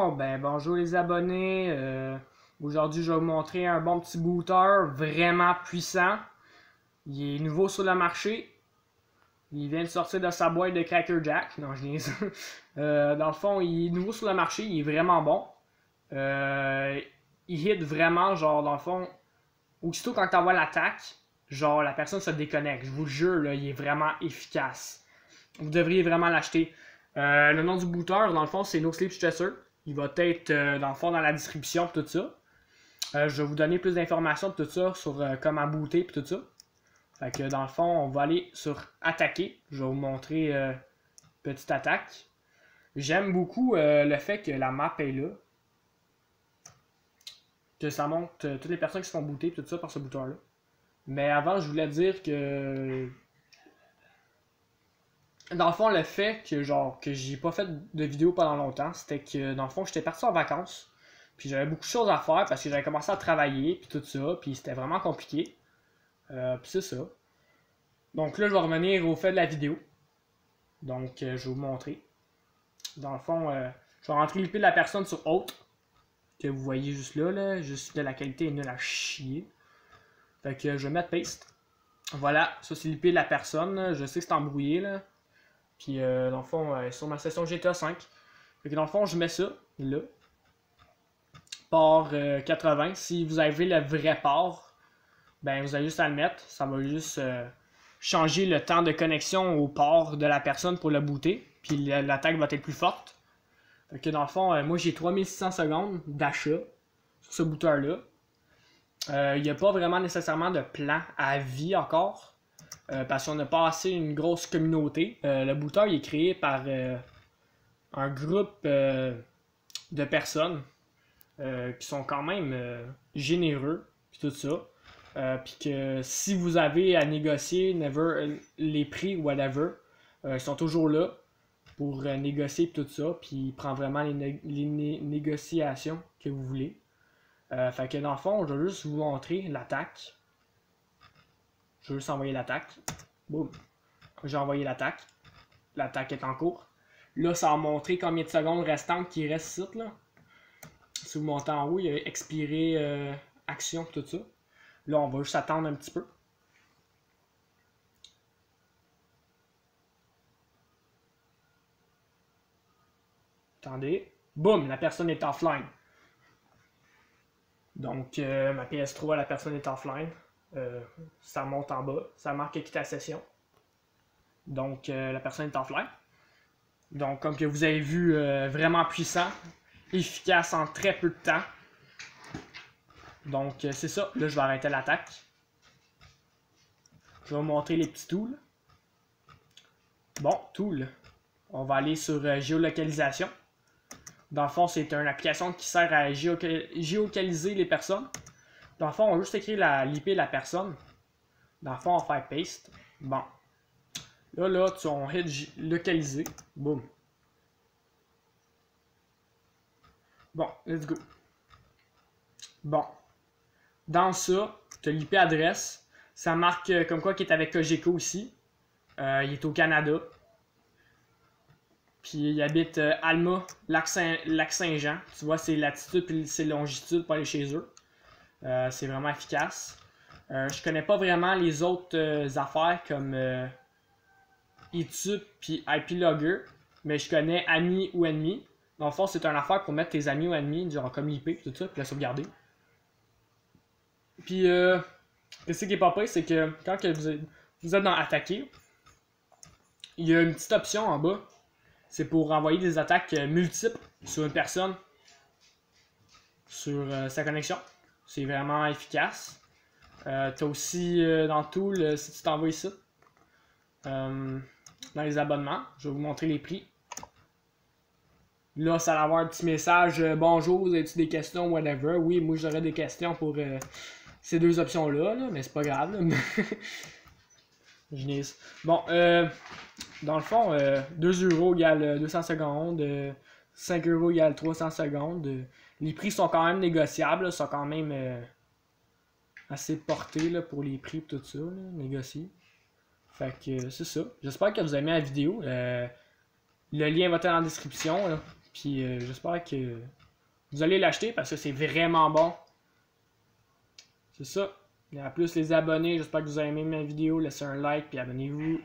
Bon, ben bonjour les abonnés. Aujourd'hui, je vais vous montrer un bon petit booter vraiment puissant. Il est nouveau sur le marché. Il vient de sortir de sa boîte de Cracker Jack. Non, je niaise. Dans le fond, il est nouveau sur le marché. Il est vraiment bon. Il hit vraiment, genre, dans le fond, aussitôt quand tu envoies l'attaque, genre, la personne se déconnecte. Je vous le jure, là, il est vraiment efficace. Vous devriez vraiment l'acheter. Le nom du booter, dans le fond, c'est No Sleep Stressor. Il va être, dans le fond, dans la description tout ça. Je vais vous donner plus d'informations tout ça sur comment booter et tout ça. Fait que dans le fond, on va aller sur attaquer. Je vais vous montrer petite attaque. J'aime beaucoup le fait que la map est là. Que ça montre toutes les personnes qui se font booter et tout ça par ce booter-là. Mais avant, je voulais dire que dans le fond, le fait que genre que j'ai pas fait de vidéo pendant longtemps, c'était que dans le fond, j'étais parti en vacances. Puis j'avais beaucoup de choses à faire parce que j'avais commencé à travailler puis tout ça, puis c'était vraiment compliqué. Puis c'est ça. Donc là, je vais revenir au fait de la vidéo. Donc je vais vous montrer. Dans le fond, je vais rentrer l'IP de la personne sur autre. Que vous voyez juste là, juste de la qualité est nulle à chier. Fait que je vais mettre paste. Voilà, ça c'est l'IP de la personne. Je sais que c'est embrouillé là. Puis dans le fond, sur ma session GTA 5. Fait que dans le fond, je mets ça là. Port 80. Si vous avez le vrai port, ben vous avez juste à le mettre. Ça va juste changer le temps de connexion au port de la personne pour le booter. Puis l'attaque va être plus forte. Fait que dans le fond, moi j'ai 3600 secondes d'achat sur ce booter-là. Il n'y a pas vraiment nécessairement de plan à vie encore. Parce qu'on n'a pas assez une grosse communauté. Le booter il est créé par un groupe de personnes qui sont quand même généreux, puis tout ça. Puis que si vous avez à négocier les prix ou whatever, ils sont toujours là pour négocier tout ça. Puis ils prennent vraiment les négociations que vous voulez. Fait que dans le fond, je vais juste vous montrer l'attaque. Je vais juste envoyer l'attaque. Boum. J'ai envoyé l'attaque. L'attaque est en cours. Là, ça va montrer combien de secondes restantes qui restent ici. Là. Si vous montez en haut, il y a expiré action, tout ça. Là, on va juste attendre un petit peu. Attendez. Boum, la personne est offline. Donc, ma PS3, la personne est offline. Ça monte en bas. Ça marque quitter la session. Donc, la personne est offline. Donc, comme que vous avez vu, vraiment puissant. Efficace en très peu de temps. Donc, c'est ça. Là, je vais arrêter l'attaque. Je vais vous montrer les petits tools. Bon, tool. On va aller sur géolocalisation. Dans le fond, c'est une application qui sert à géolocaliser les personnes. Dans le fond, on va juste écrire l'IP de la personne. Dans le fond, on va faire paste. Bon. Là, on hit localiser. Boum. Bon, let's go. Bon. Dans ça, tu as l'IP adresse. Ça marque comme quoi qu'il est avec Cogeco ici. Il est au Canada. Puis il habite Alma, Lac-Saint-Jean. Tu vois, c'est latitude et c'est longitude pour aller chez eux. C'est vraiment efficace. Je connais pas vraiment les autres affaires comme eTube puis IPlogger. Mais je connais Amis ou Ennemis. Dans le fond, c'est une affaire pour mettre tes amis ou ennemis, genre comme IP, tout ça, puis la sauvegarder. Puis, ce qui est pas pire, c'est que quand vous êtes dans Attaquer, il y a une petite option en bas. C'est pour envoyer des attaques multiples sur une personne, sur sa connexion. C'est vraiment efficace. T'as aussi dans Tool, si tu t'envoies ici, dans les abonnements, je vais vous montrer les prix. Là, ça va avoir un petit message bonjour, avez-tu des questions, whatever. Oui, moi j'aurais des questions pour ces deux options-là, mais c'est pas grave. Là. Je niaise. Bon, dans le fond, 2 € égale 200 secondes, 5 € égale 300 secondes. Les prix sont quand même négociables, là, sont quand même assez portés là, pour les prix et tout ça, là, négociés. Fait que c'est ça. J'espère que vous avez aimé la vidéo. Le lien va être dans la description. Là. Puis j'espère que vous allez l'acheter parce que c'est vraiment bon. C'est ça. Et à plus les abonnés, j'espère que vous avez aimé ma vidéo. Laissez un like puis abonnez-vous.